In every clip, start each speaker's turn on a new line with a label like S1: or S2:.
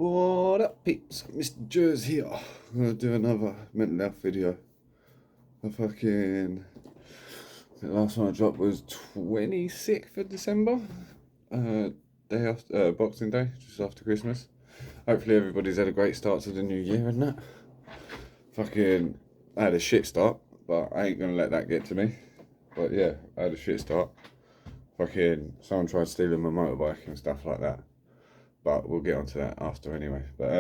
S1: What up, peeps? Mr. Jerzz here. I'm gonna do another mental health video. The last one I dropped was 26th of December, day after Boxing Day, just after Christmas. Hopefully everybody's had a great start to the new year and that. I had a shit start, but I ain't gonna let that get to me. But yeah, I had a shit start. Someone tried stealing my motorbike and stuff like that. But we'll get onto that after anyway. But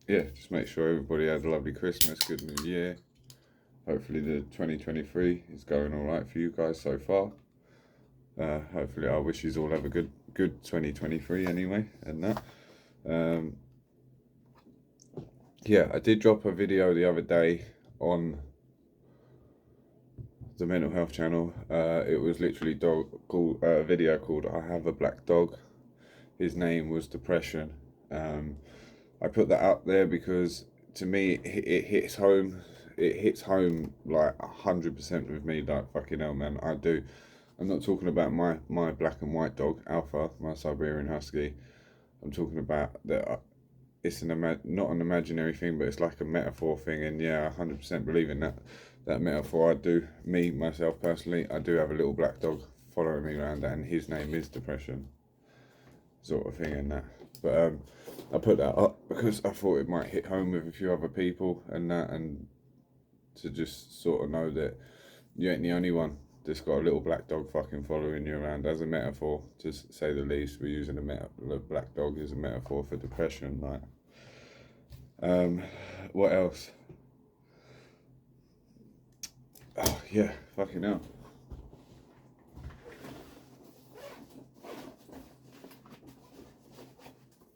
S1: yeah, just make sure everybody had a lovely Christmas, good New Year. Hopefully the 2023 is going all right for you guys so far. Hopefully I wish you all have a good 2023 anyway, and that. Yeah, I did drop a video the other day on the mental health channel. It was literally a video called "I Have a Black Dog." His name was Depression. I put that out there because to me it hits home. It hits home like 100% with me. Like fucking hell, man. I'm not talking about my black and white dog Alpha, my Siberian Husky. I'm talking about that. It's not an imaginary thing, but it's like a metaphor thing. And yeah, I 100% believe in that metaphor. Myself personally, I do have a little black dog following me around, and his name is Depression. Sort of thing and that. But I put that up because I thought it might hit home with a few other people and that, and to just sort of know that you ain't the only one that's got a little black dog fucking following you around. As a metaphor, to say the least, we're using the black dog as a metaphor for depression. Like, what else? Oh yeah, fucking hell.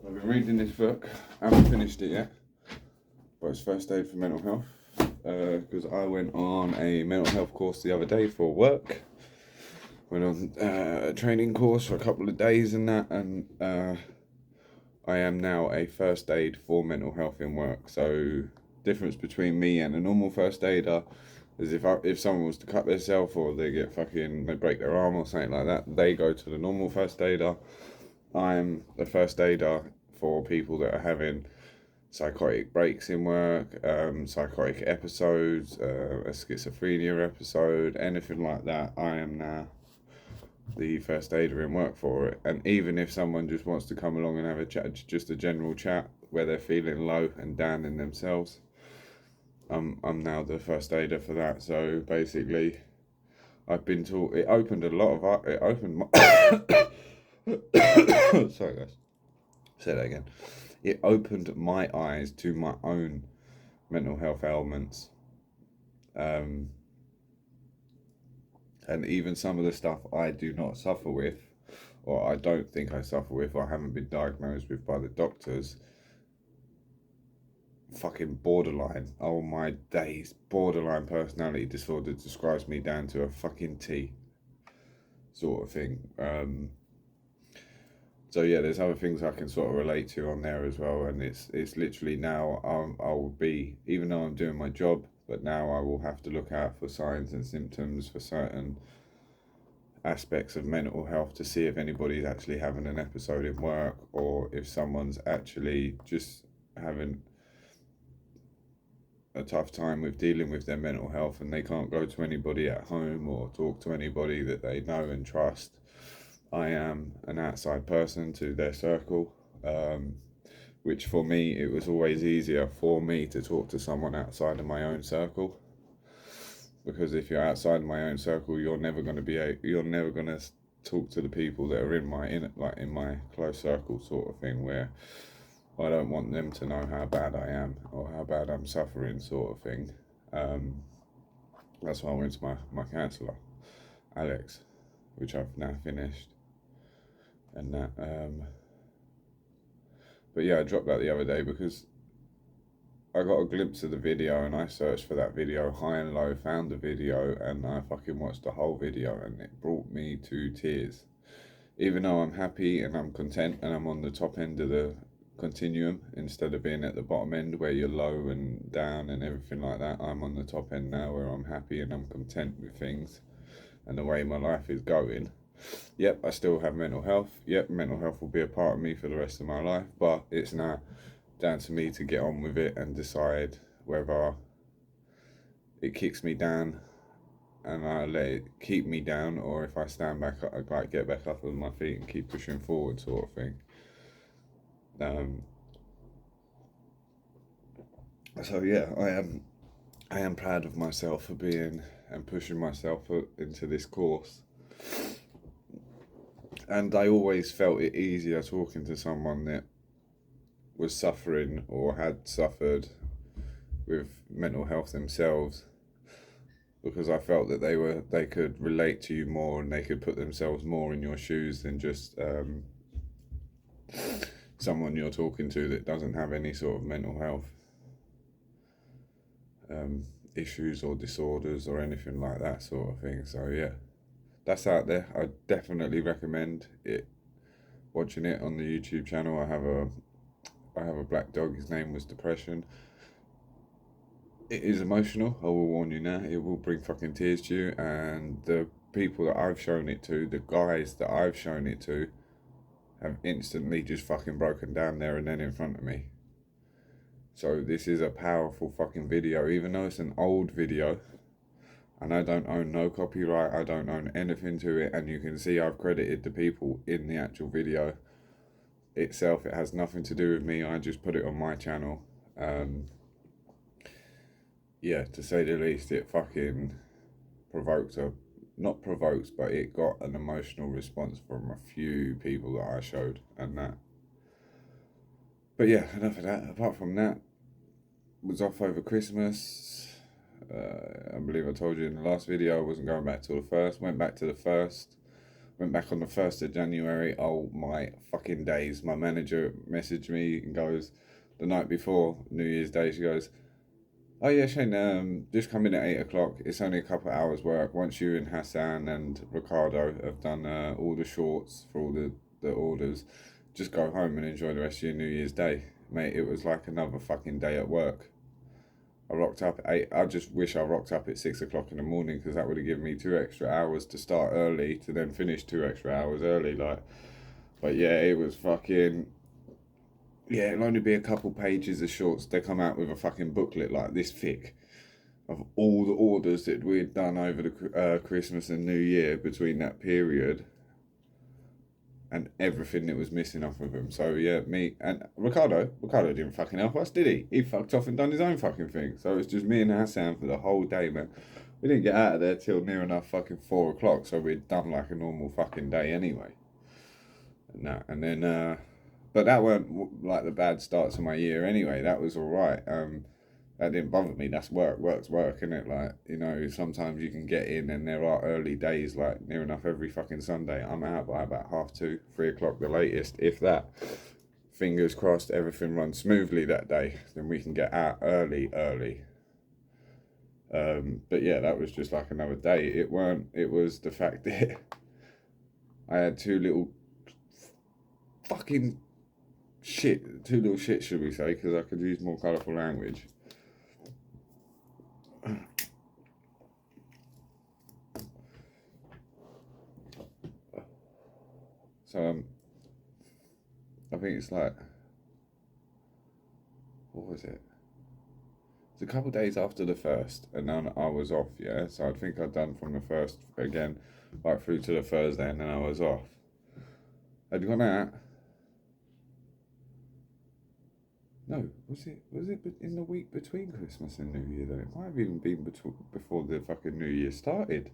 S1: I've been reading this book. I haven't finished it yet, but it's first aid for mental health. Because I went on a mental health course the other day for work. Went on a training course for a couple of days and that, and I am now a first aid for mental health in work. So, difference between me and a normal first aider is if someone was to cut themselves or they break their arm or something like that, they go to the normal first aider. I'm a first aider for people that are having psychotic breaks in work, psychotic episodes, a schizophrenia episode, anything like that. I am now the first aider in work for it. And even if someone just wants to come along and have a chat, just a general chat where they're feeling low and down in themselves, I'm now the first aider for that. So basically, I've been taught. It opened my sorry guys, say that again. It opened my eyes to my own mental health ailments, and even some of the stuff I do not suffer with, or I don't think I suffer with, or haven't been diagnosed with by the doctors. Fucking borderline, oh my days, borderline personality disorder describes me down to a fucking T, sort of thing. So yeah, there's other things I can sort of relate to on there as well, and it's literally now I will be, even though I'm doing my job, but now I will have to look out for signs and symptoms for certain aspects of mental health to see if anybody's actually having an episode in work, or if someone's actually just having a tough time with dealing with their mental health and they can't go to anybody at home or talk to anybody that they know and trust. I am an outside person to their circle, which for me, it was always easier for me to talk to someone outside of my own circle. Because if you're outside my own circle, you're never going to talk to the people that are in my close circle, sort of thing, where I don't want them to know how bad I am or how bad I'm suffering, sort of thing. That's why I went to my counsellor, Alex, which I've now finished. And that, but yeah, I dropped that the other day because I got a glimpse of the video and I searched for that video high and low, found the video, and I fucking watched the whole video, and it brought me to tears. Even though I'm happy and I'm content and I'm on the top end of the continuum instead of being at the bottom end where you're low and down and everything like that, I'm on the top end now where I'm happy and I'm content with things and the way my life is going. Yep, I still have mental health. Yep, mental health will be a part of me for the rest of my life, but it's now down to me to get on with it and decide whether it kicks me down and I let it keep me down, or if I stand back up, I get back up on my feet and keep pushing forward, sort of thing. So yeah, I am proud of myself for being and pushing myself into this course. And I always felt it easier talking to someone that was suffering or had suffered with mental health themselves, because I felt that they could relate to you more and they could put themselves more in your shoes than just someone you're talking to that doesn't have any sort of mental health issues or disorders or anything like that sort of thing. So yeah, that's out there. I definitely recommend it. Watching it on the YouTube channel. I have a black dog. His name was Depression. It is emotional. I will warn you now. It will bring fucking tears to you. And the people that I've shown it to, the guys that I've shown it to, have instantly just fucking broken down there and then in front of me. So this is a powerful fucking video, even though it's an old video. And I don't own no copyright, I don't own anything to it, and you can see I've credited the people in the actual video itself. It has nothing to do with me, I just put it on my channel. Yeah, to say the least, it fucking not provoked, but it got an emotional response from a few people that I showed and that. But yeah, enough of that. Apart from that, was off over Christmas. I believe I told you in the last video I wasn't going back till the 1st. Went back to the 1st. Went back on the 1st of January. Oh my fucking days. My manager messaged me and goes, the night before New Year's Day, she goes, oh yeah, Shane, just come in at 8 o'clock. It's only a couple of hours work. Once you and Hassan and Ricardo have done all the shorts for all the orders, just go home and enjoy the rest of your New Year's Day. Mate, it was like another fucking day at work. I rocked up at 8. I just wish I rocked up at 6 o'clock in the morning, because that would have given me 2 extra hours to start early to then finish 2 extra hours early. But yeah, it was fucking. Yeah, it'll only be a couple pages of shorts. They come out with a fucking booklet like this thick of all the orders that we'd done over the Christmas and New Year between that period, and everything that was missing off of them. So yeah, me and Ricardo didn't fucking help us, did he? He fucked off and done his own fucking thing. So it was just me and Hassan for the whole day, man. We didn't get out of there till near enough fucking 4 o'clock, so we'd done like a normal fucking day anyway. And then, but that weren't like the bad starts of my year anyway. That was all right. That didn't bother me. That's work. Work's work, isn't it? Like, you know, sometimes you can get in, and there are early days, like near enough every fucking Sunday. I'm out by about 2:30, 3 o'clock the latest, if that. Fingers crossed everything runs smoothly that day, then we can get out early. But yeah, that was just like another day. It was the fact that I had two little shit, should we say, because I could use more colourful language. So I think it's like, what was it? It's a couple of days after the 1st, and then I was off, yeah? So I think I'd done from the 1st again, right through to the Thursday, and then I was off. I'd gone out. No, was it in the week between Christmas and New Year, though? It might have even been before the fucking New Year started,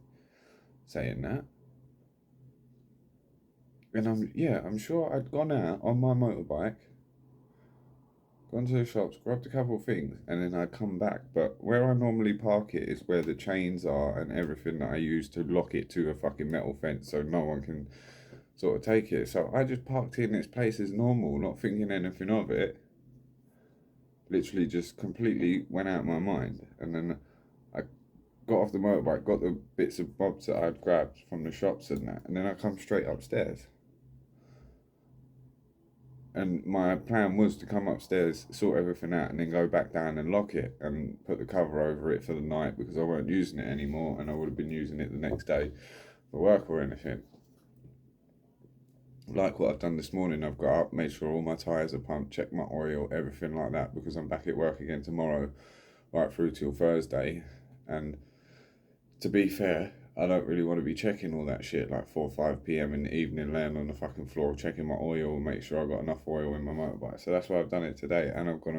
S1: saying that. And I'm sure I'd gone out on my motorbike, gone to the shops, grabbed a couple of things, and then I'd come back. But where I normally park it is where the chains are and everything that I use to lock it to a fucking metal fence so no one can sort of take it. So I just parked in its place as normal, not thinking anything of it. Literally just completely went out of my mind. And then I got off the motorbike, got the bits of bobs that I'd grabbed from the shops and that, and then I come straight upstairs. And my plan was to come upstairs, sort everything out, and then go back down and lock it and put the cover over it for the night, because I weren't using it anymore, and I would have been using it the next day for work or anything. like what I've done this morning, I've got up, made sure all my tyres are pumped, checked my oil, everything like that, because I'm back at work again tomorrow, right through till Thursday. And to be fair, I don't really want to be checking all that shit like 4 or 5 p.m. in the evening, laying on the fucking floor, checking my oil, make sure I've got enough oil in my motorbike. So that's why I've done it today, and I've gone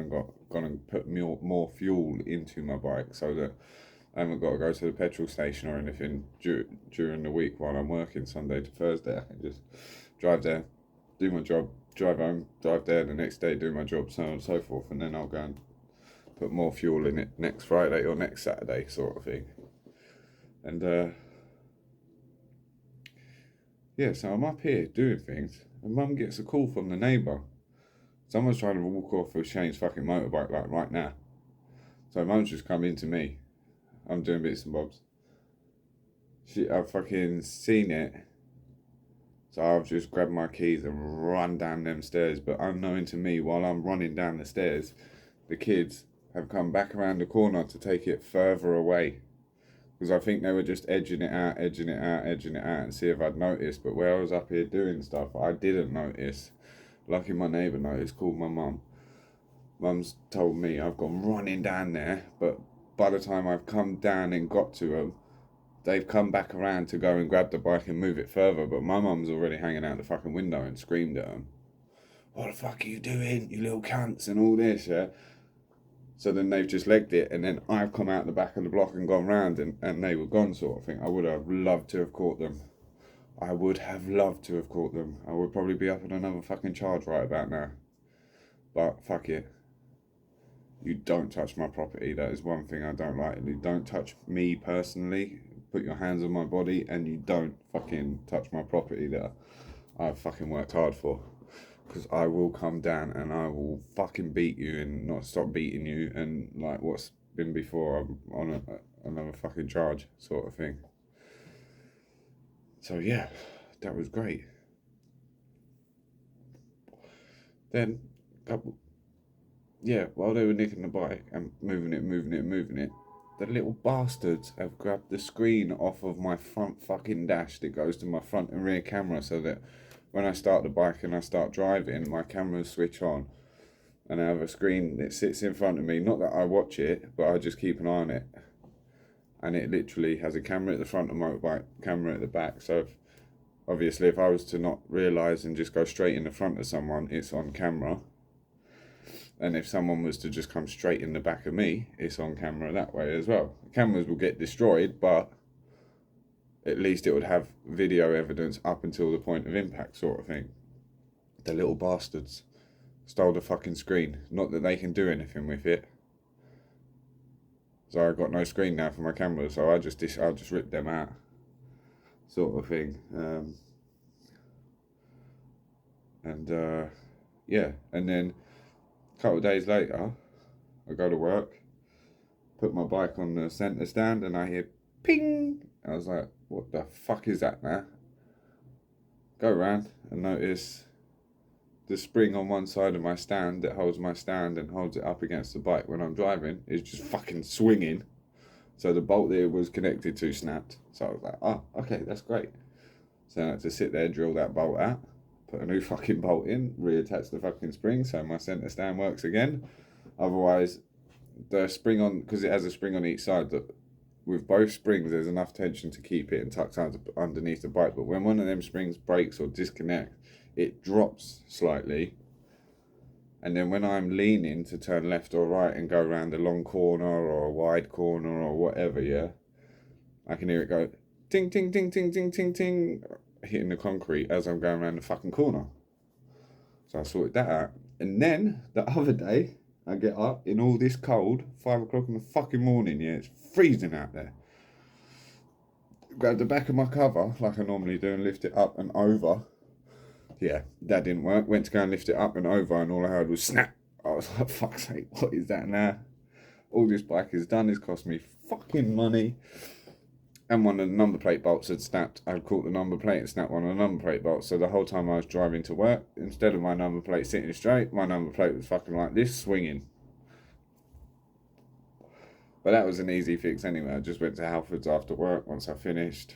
S1: and put more fuel into my bike so that I haven't got to go to the petrol station or anything during the week while I'm working Sunday to Thursday. I can just drive there, do my job, drive home, drive there the next day, do my job, so on and so forth, and then I'll go and put more fuel in it next Friday or next Saturday, sort of thing. And yeah, so I'm up here doing things, and Mum gets a call from the neighbour. Someone's trying to walk off with Shane's fucking motorbike like right now. So Mum's just come into me. I'm doing bits and bobs. I've fucking seen it. So I've just grabbed my keys and run down them stairs. But unknowing to me, while I'm running down the stairs, the kids have come back around the corner to take it further away. Because I think they were just edging it out, and see if I'd noticed. But where I was up here doing stuff, I didn't notice. Lucky my neighbour noticed, called my mum. Mum's told me I've gone running down there, but by the time I've come down and got to them, they've come back around to go and grab the bike and move it further. But my mum's already hanging out the fucking window and screamed at them. What the fuck are you doing, you little cunts, and all this, yeah? So then they've just legged it, and then I've come out the back of the block and gone round, and they were gone, sort of thing. I would have loved to have caught them. I would probably be up on another fucking charge right about now. But fuck it. You don't touch my property. That is one thing I don't like. You don't touch me personally. Put your hands on my body, and you don't fucking touch my property that I've fucking worked hard for. Because I will come down and I will fucking beat you and not stop beating you, and like what's been before, I'm on another fucking charge, sort of thing. So yeah, that was great. Then, while they were nicking the bike and moving it, the little bastards have grabbed the screen off of my front fucking dash that goes to my front and rear camera, so that when I start the bike and I start driving, my cameras switch on, and I have a screen that sits in front of me. Not that I watch it, but I just keep an eye on it. And it literally has a camera at the front of the motorbike, camera at the back. So obviously if I was to not realise and just go straight in the front of someone, it's on camera. And if someone was to just come straight in the back of me, it's on camera that way as well. The cameras will get destroyed, but at least it would have video evidence up until the point of impact, sort of thing. The little bastards stole the fucking screen. Not that they can do anything with it. So I've got no screen now for my camera, so I'll just rip them out, sort of thing. Yeah, and then a couple of days later, I go to work, put my bike on the centre stand, and I hear ping. I was like, what the fuck is that now? Go around and notice the spring on one side of my stand that holds my stand and holds it up against the bike when I'm driving is just fucking swinging. So the bolt that it was connected to snapped. So I was like, oh, okay, that's great. So I had to sit there, drill that bolt out, put a new fucking bolt in, reattach the fucking spring so my centre stand works again. Otherwise, the spring on, because it has a spring on each side, that with both springs there's enough tension to keep it and tucked underneath the bike. But when one of them springs breaks or disconnects, it drops slightly, and then when I'm leaning to turn left or right and go around a long corner or a wide corner or whatever, yeah, I can hear it go ting ting ting ting ting ting ting, hitting the concrete as I'm going around the fucking corner. So I sorted that out. And then the other day I get up in all this cold, 5 o'clock in the fucking morning, yeah, it's freezing out there. Grab the back of my cover like I normally do and lift it up and over. Yeah, that didn't work. Went to go and lift it up and over, and all I heard was snap. I was like, fuck's sake, what is that now? All this bike has done is cost me fucking money. And one of the number plate bolts had snapped. I'd caught the number plate and snapped one of the number plate bolts. So the whole time I was driving to work, instead of my number plate sitting straight, my number plate was fucking like this, swinging. But that was an easy fix anyway. I just went to Halfords after work once I finished.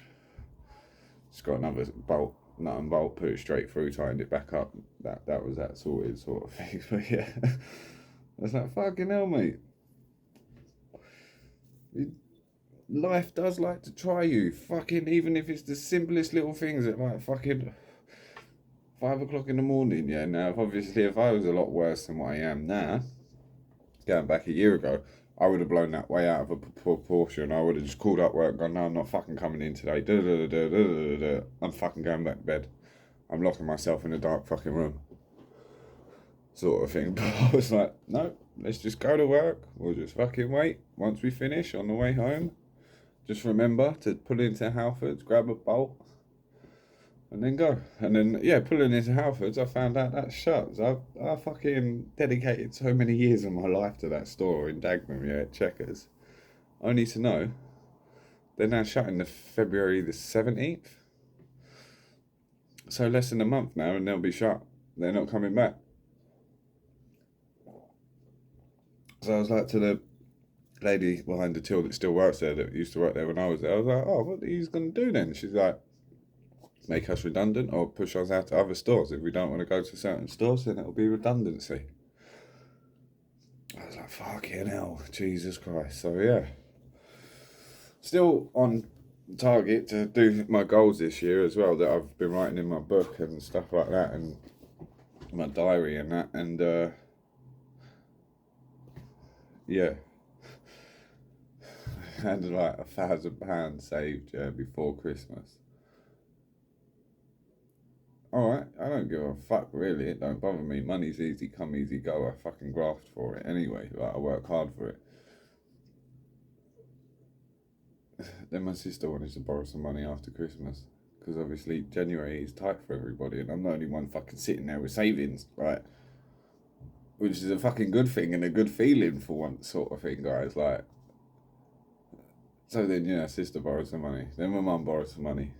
S1: Just got another bolt, nut and bolt, put it straight through, tightened it back up. That was that sorted sort of thing. But yeah, I was like, fucking hell, mate. Life does like to try you. Fucking, even if it's the simplest little things at like fucking 5 o'clock in the morning. Yeah, now obviously if I was a lot worse than what I am now, going back a year ago, I would have blown that way out of a proportion. I would have just called up work and gone, no, I'm not fucking coming in today. I'm fucking going back to bed. I'm locking myself in a dark fucking room. Sort of thing. But I was like, no, let's just go to work. We'll just fucking wait. Once we finish on the way home, just remember to pull into Halfords, grab a bolt, and then go. And then, yeah, pulling into Halfords, I found out that shut. So I fucking dedicated so many years of my life to that store in Dagenham, yeah, Checkers. Only to know they're now shutting the February the 17th. So less than a month now and they'll be shut. They're not coming back. So I was like to the lady behind the till that still works there, that used to work there when I was there, I was like, oh, what are you going to do then? She's like, make us redundant or push us out to other stores. If we don't want to go to certain stores, then it'll be redundancy. I was like, fucking hell, Jesus Christ. So yeah, still on target to do my goals this year as well, that I've been writing in my book and stuff like that, and my diary and that, and yeah, I had like £1,000 saved before Christmas. Alright, I don't give a fuck really, it don't bother me. Money's easy come, easy go. I fucking graft for it anyway, like I work hard for it. Then my sister wanted to borrow some money after Christmas, because obviously January is tight for everybody and I'm the only one fucking sitting there with savings, right? Which is a fucking good thing and a good feeling for once, sort of thing, guys. Like, so then, yeah, sister borrowed some money. Then my mum borrowed some money.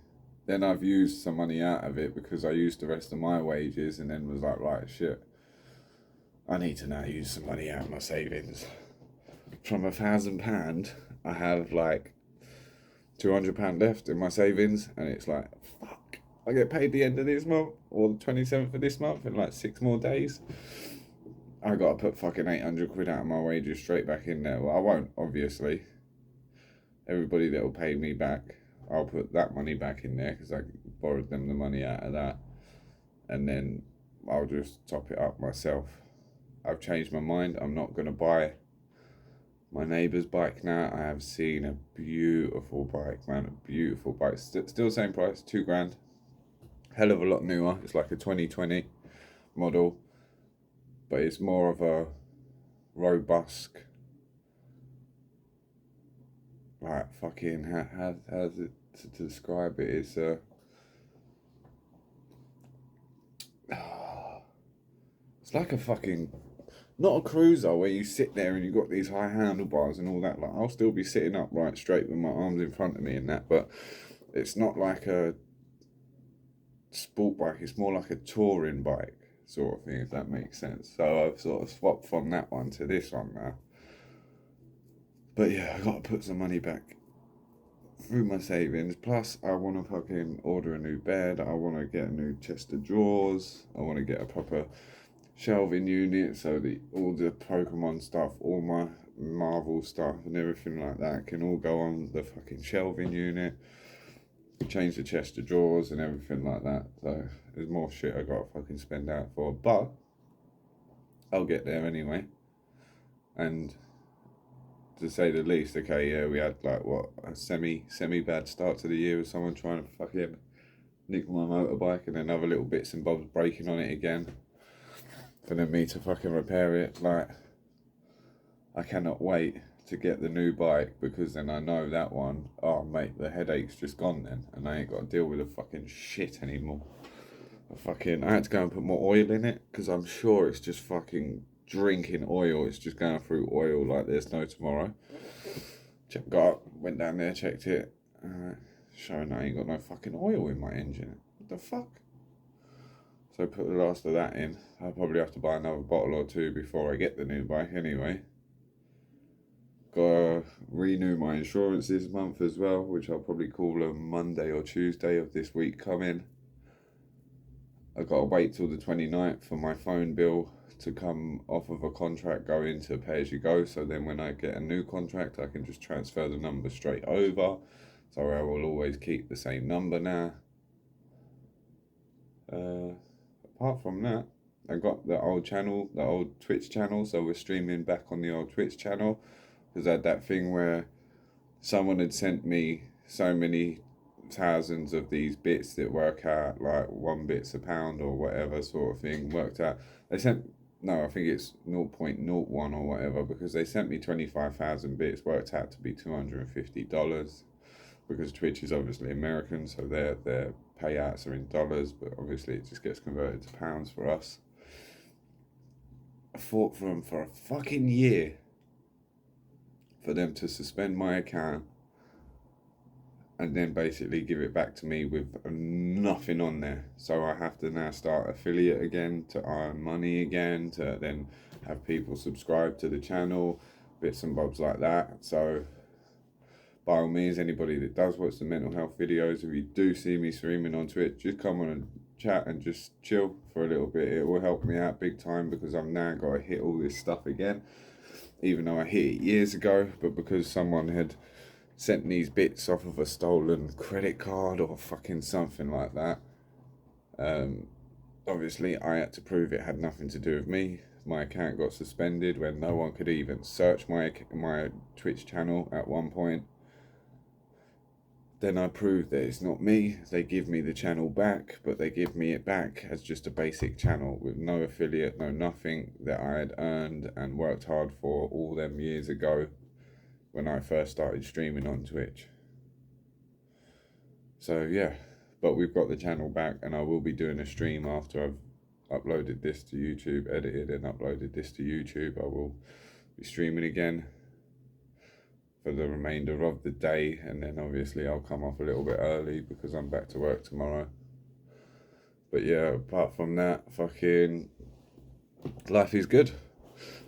S1: Then I've used some money out of it because I used the rest of my wages, and then was like, right, shit, I need to now use some money out of my savings. From £1,000, I have like £200 left in my savings, and it's like, fuck, I get paid the end of this month, or the 27th of this month, in like 6 more days. I gotta put fucking 800 quid out of my wages straight back in there. Well, I won't, obviously. Everybody that will pay me back, I'll put that money back in there because I borrowed them the money out of that, and then I'll just top it up myself. I've changed my mind. I'm not going to buy my neighbour's bike now. I have seen a beautiful bike, man, a beautiful bike. Still same price, £2,000. Hell of a lot newer. It's like a 2020 model, but it's more of a robust, like fucking, how's it to describe it? It's it's like a fucking, not a cruiser where you sit there and you got these high handlebars and all that. Like, I'll still be sitting upright straight with my arms in front of me and that, but it's not like a sport bike. It's more like a touring bike sort of thing, if that makes sense. So I've sort of swapped from that one to this one now. But yeah, I got to put some money back through my savings. Plus, I want to fucking order a new bed. I want to get a new chest of drawers. I want to get a proper shelving unit so that all the Pokemon stuff, all my Marvel stuff and everything like that can all go on the fucking shelving unit. Change the chest of drawers and everything like that. So there's more shit I got to fucking spend out for. But I'll get there anyway. And to say the least, okay, yeah, we had like what, a semi bad start to the year with someone trying to fucking nick my motorbike, and then other little bits and bobs breaking on it again, for then me to fucking repair it. Like, I cannot wait to get the new bike, because then I know that one, oh mate, the headache's just gone then, and I ain't got to deal with the fucking shit anymore. I had to go and put more oil in it, because I'm sure it's just fucking drinking oil. It's just going through oil like there's no tomorrow. Went down there, checked it, showing I ain't got no fucking oil in my engine. What the fuck? So put the last of that in. I'll probably have to buy another bottle or two before I get the new bike anyway. Gotta renew my insurance this month as well, which I'll probably call on Monday or Tuesday of this week coming. I gotta wait till the 29th for my phone bill to come off of a contract, go into pay as you go, so then when I get a new contract I can just transfer the number straight over, so I will always keep the same number now. Apart from that, I got the old channel, the old Twitch channel, so we're streaming back on the old Twitch channel, because I had that thing where someone had sent me so many thousands of these bits that work out like £1 a pound or whatever sort of thing, worked out. They sent, no, I think it's 0.01 or whatever, because they sent me 25,000 bits, worked out to be $250, because Twitch is obviously American, so their payouts are in dollars, but obviously it just gets converted to pounds for us. I fought for them for a fucking year for them to suspend my account and then basically give it back to me with nothing on there. So I have to now start affiliate again to earn money again, to then have people subscribe to the channel, bits and bobs like that. So by all means, anybody that does watch the mental health videos, if you do see me streaming on Twitch, just come on and chat and just chill for a little bit. It will help me out big time, because I've now got to hit all this stuff again, even though I hit it years ago, but because someone had sent these bits off of a stolen credit card or fucking something like that, obviously I had to prove it had nothing to do with me. My account got suspended when no one could even search my Twitch channel at one point. Then I proved that it's not me. They give me the channel back, but they give me it back as just a basic channel with no affiliate, no nothing, that I had earned and worked hard for all them years ago when I first started streaming on Twitch. So yeah, but we've got the channel back, and I will be doing a stream after I've uploaded this to YouTube, edited and uploaded this to YouTube. I will be streaming again for the remainder of the day, and then obviously I'll come off a little bit early because I'm back to work tomorrow. But yeah, apart from that, fucking life is good.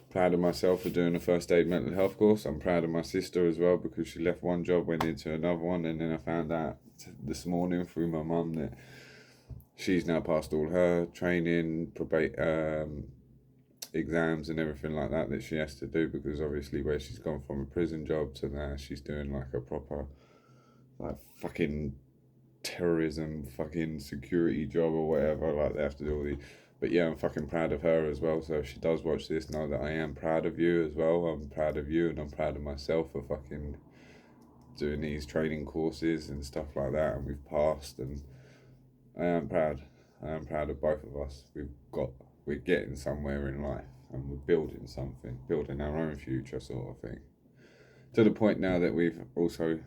S1: Proud of myself for doing a first aid mental health course. I'm proud of my sister as well, because she left one job, went into another one, and then I found out this morning through my mum that she's now passed all her training, exams and everything like that she has to do, because obviously where she's gone from a prison job to now she's doing like a proper like fucking terrorism fucking security job or whatever, like they have to do all these. But yeah, I'm fucking proud of her as well. So if she does watch this, know that I am proud of you as well. I'm proud of you, and I'm proud of myself for fucking doing these training courses and stuff like that, and we've passed, and I am proud of both of us. We're getting somewhere in life, and we're building something, building our own future sort of thing. To the point now that we've also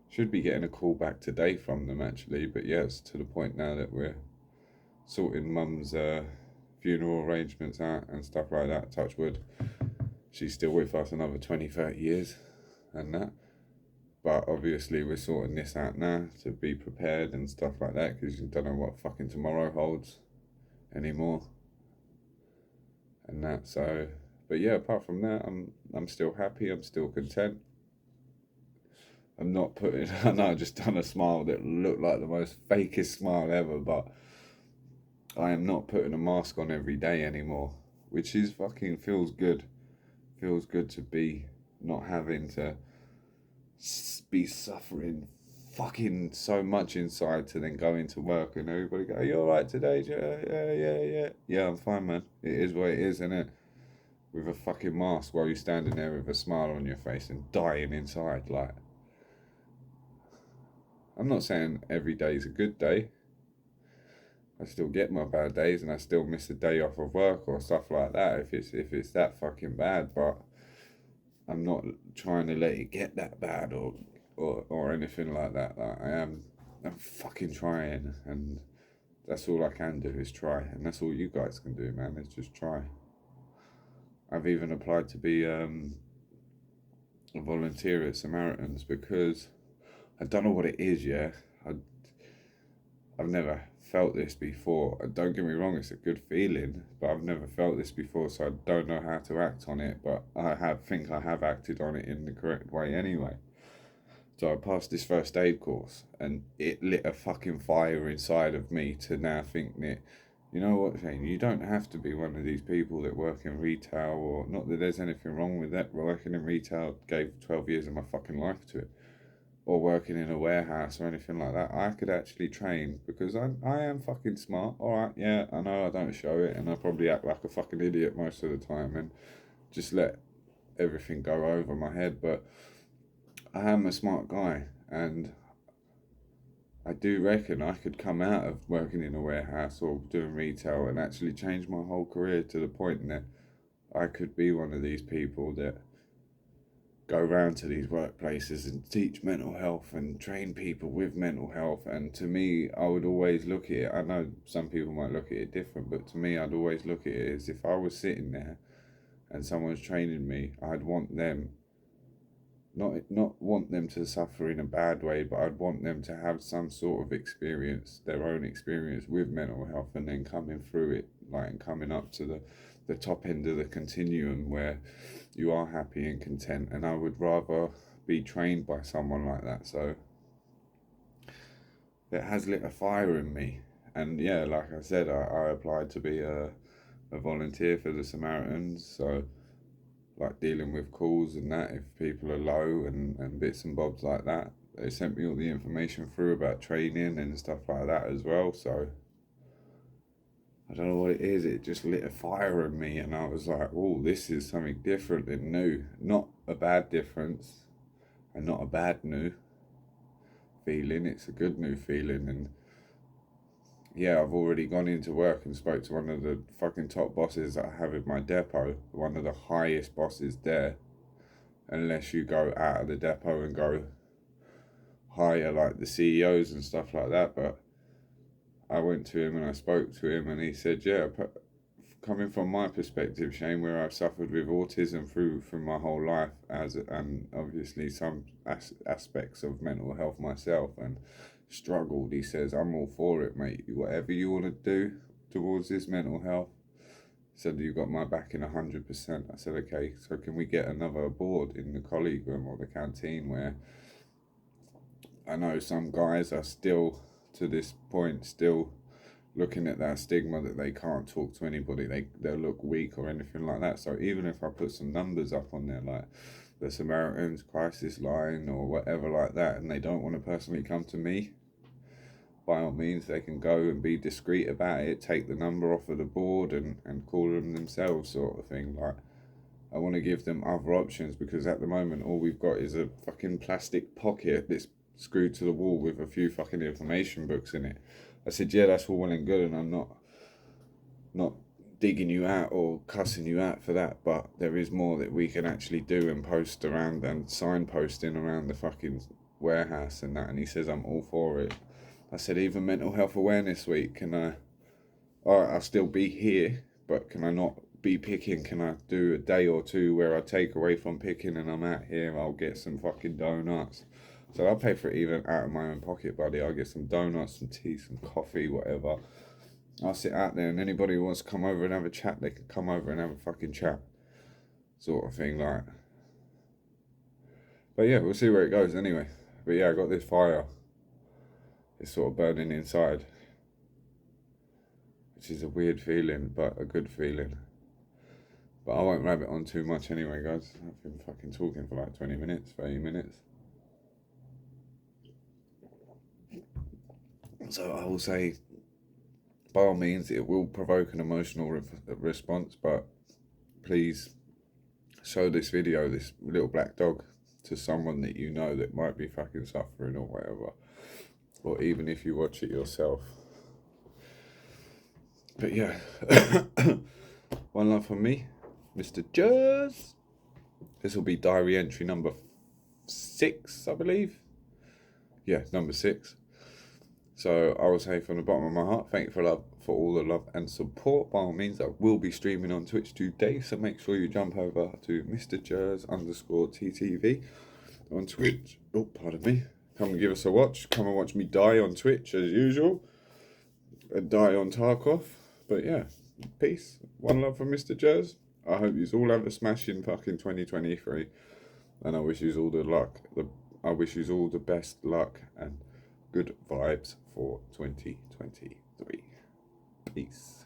S1: should be getting a call back today from them actually, but yes, to the point now that we're sorting mum's funeral arrangements out and stuff like that, touch wood. She's still with us another 20-30 years and that. But obviously we're sorting this out now to be prepared and stuff like that, because you don't know what fucking tomorrow holds anymore and that. So but yeah, apart from that, I'm still happy, I'm still content. I'm not putting I know I just done a smile that looked like the most fakest smile ever, but I am not putting a mask on every day anymore, which is fucking feels good to be not having to be suffering fucking so much inside to then go into work and everybody go, "Are you alright today?" Yeah, I'm fine, man. It is what it is, innit? With a fucking mask while you're standing there with a smile on your face and dying inside. Like, I'm not saying every day is a good day. I still get my bad days, and I still miss a day off of work or stuff like that if it's that fucking bad, but I'm not trying to let it get that bad or anything like that. Like, I'm fucking trying, and that's all I can do is try, and that's all you guys can do, man, is just try. I've even applied to be a volunteer at Samaritans, because I don't know what it is, yeah. I've never felt this before. Don't get me wrong, it's a good feeling, but I've never felt this before, so I don't know how to act on it, but think I have acted on it in the correct way anyway. So I passed this first aid course, and it lit a fucking fire inside of me to now think that, you know what, Shane, you don't have to be one of these people that work in retail, or not that there's anything wrong with that. Working in retail gave 12 years of my fucking life to it. Or working in a warehouse or anything like that. I could actually train because I am fucking smart. Alright, yeah, I know I don't show it, and I probably act like a fucking idiot most of the time and just let everything go over my head, but I am a smart guy, and I do reckon I could come out of working in a warehouse or doing retail and actually change my whole career to the point that I could be one of these people that go around to these workplaces and teach mental health and train people with mental health. And to me, I would always look at it, I know some people might look at it different, but to me, I'd always look at it as if I was sitting there and someone's training me, I'd want them, not want them to suffer in a bad way, but I'd want them to have some sort of experience, their own experience with mental health, and then coming through it, like, and coming up to the top end of the continuum where you are happy and content. And I would rather be trained by someone like that. So it has lit a fire in me. And yeah, like I said, I applied to be a volunteer for the Samaritans. So like dealing with calls and that, if people are low and bits and bobs like that. They sent me all the information through about training and stuff like that as well. So I don't know what it is, it just lit a fire in me, and I was like, oh, this is something different and new. Not a bad difference, and not a bad new feeling, it's a good new feeling. And yeah, I've already gone into work and spoke to one of the fucking top bosses that I have in my depot, one of the highest bosses there, unless you go out of the depot and go higher, like the CEOs and stuff like that. But I went to him and I spoke to him, and he said, yeah, coming from my perspective, Shane, where I've suffered with autism through my whole life, and obviously some aspects of mental health myself, and struggled, he says, I'm all for it, mate. Whatever you want to do towards this mental health, he said, you got my backing 100%. I said, okay, so can we get another board in the colleague room or the canteen, where I know some guys are still, to this point, still looking at that stigma that they can't talk to anybody, they'll look weak or anything like that. So even if I put some numbers up on there, like the Samaritans crisis line or whatever like that, and they don't want to personally come to me, by all means they can go and be discreet about it, take the number off of the board and call them themselves, sort of thing. Like, I want to give them other options, because at the moment all we've got is a fucking plastic pocket that's screwed to the wall with a few fucking information books in it. I said, yeah, that's all well and good, and I'm not digging you out or cussing you out for that, but there is more that we can actually do and post around and signposting around the fucking warehouse and that. And he says, I'm all for it. I said, even Mental Health Awareness Week, I'll still be here, but can I not be picking? Can I do a day or two where I take away from picking and I'm out here, I'll get some fucking donuts. So I'll pay for it even out of my own pocket, buddy. I'll get some donuts, some tea, some coffee, whatever. I'll sit out there, and anybody who wants to come over and have a chat, they can come over and have a fucking chat, sort of thing, like. But yeah, we'll see where it goes anyway. But yeah, I got this fire. It's sort of burning inside, which is a weird feeling, but a good feeling. But I won't rabbit on too much anyway, guys. I've been fucking talking for like 20 minutes, 30 minutes. So I will say, by all means, it will provoke an emotional response, but please show this video, this little black dog, to someone that you know that might be fucking suffering or whatever. Or even if you watch it yourself. But yeah, one love from me, Mr. Jerzz. This will be diary entry number 6, I believe. Yeah, number 6. So I will say from the bottom of my heart, thank you for all the love and support. By all means, I will be streaming on Twitch today, so make sure you jump over to Mr. Jerzz _TTV on Twitch. Oh, pardon me. Come and give us a watch. Come and watch me die on Twitch as usual. die on Tarkov. But yeah, peace. One love from Mr. Jerzz. I hope you all have a smashing fucking 2023. And I wish you all the luck. I wish you all the best luck and good vibes for 2023. Peace.